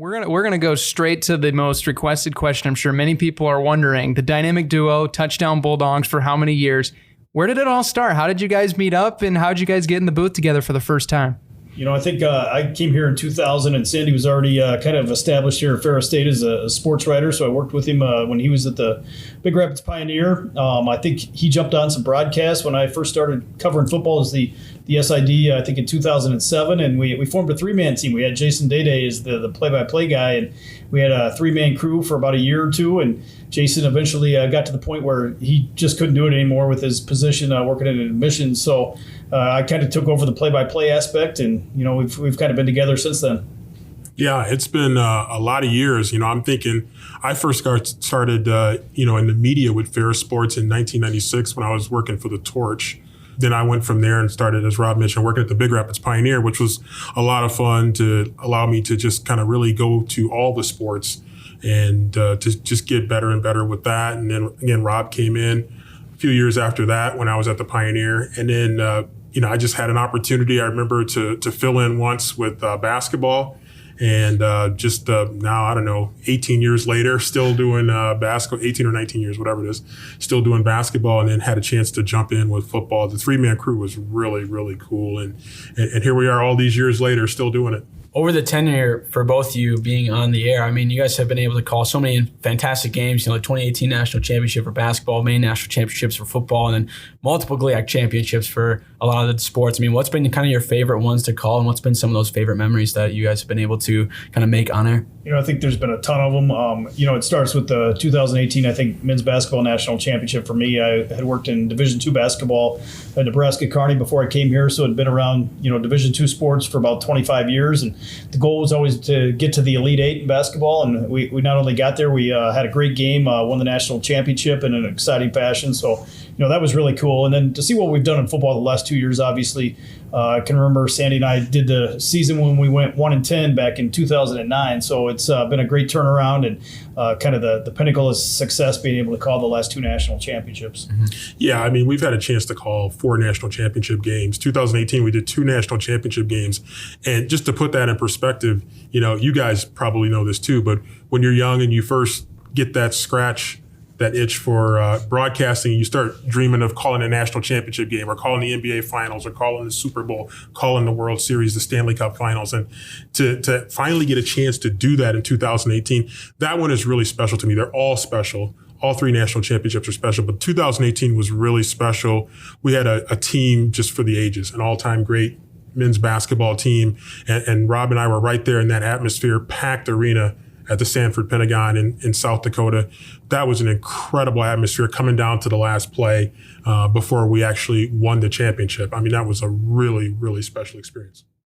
We're gonna go straight to the most requested question. I'm sure many people are wondering. The dynamic duo, touchdown Bulldogs for how many years? Where did it all start? How did you guys meet up, and how did you guys get in the booth together for the first time? I think I came here in 2000, and Sandy was already kind of established here at Ferris State as a sports writer. So I worked with him when he was at the Big Rapids Pioneer. I think he jumped on some broadcasts when I first started covering football as the SID, I think in 2007, and we formed a three-man team. We had Jason Day as the play-by-play guy, and we had a three-man crew for about a year or two, and Jason eventually got to the point where he just couldn't do it anymore with his position working in admissions. So I kind of took over the play-by-play aspect, and we've kind of been together since then. Yeah, it's been a lot of years. I'm thinking I first started in the media with Ferris Sports in 1996 when I was working for the Torch. Then I went from there and started, as Rob mentioned, working at the Big Rapids Pioneer, which was a lot of fun to allow me to just kind of really go to all the sports and to just get better and better with that. And then again, Rob came in a few years after that when I was at the Pioneer. And then, I just had an opportunity, I remember, to fill in once with basketball. And now, I don't know, 18 years later, still doing basketball, 18 or 19 years, whatever it is, still doing basketball, and then had a chance to jump in with football. The three-man crew was really, really cool. And here we are all these years later, still doing it. Over the tenure for both of you being on the air, I mean, you guys have been able to call so many fantastic games, the 2018 National Championship for basketball, many national championships for football, and then multiple GLIAC championships for a lot of the sports. I mean, what's been kind of your favorite ones to call, and what's been some of those favorite memories that you guys have been able to kind of make on air? I think there's been a ton of them. It starts with the 2018, I think, men's basketball national championship for me. I had worked in Division II basketball at Nebraska Kearney before I came here, so I'd been around, Division II sports for about 25 years. And the goal was always to get to the Elite Eight in basketball. And we not only got there, we had a great game, won the national championship in an exciting fashion. So, that was really cool. And then to see what we've done in football the last 2 years, obviously, I can remember Sandy and I did the season when we went 1-10 back in 2009. So it's been a great turnaround and kind of the pinnacle of success being able to call the last two national championships. Mm-hmm. Yeah, I mean, we've had a chance to call 4 national championship games. 2018, we did 2 national championship games. And just to put that in perspective, you guys probably know this too, but when you're young and you first get that scratch, that itch for broadcasting, you start dreaming of calling a national championship game or calling the NBA Finals or calling the Super Bowl, calling the World Series, the Stanley Cup Finals. And to finally get a chance to do that in 2018, that one is really special to me. They're all special. All 3 national championships are special, but 2018 was really special. We had a team just for the ages, an all-time great men's basketball team. And Rob and I were right there in that atmosphere, packed arena at the Sanford Pentagon in South Dakota. That was an incredible atmosphere coming down to the last play before we actually won the championship. I mean, that was a really, really special experience.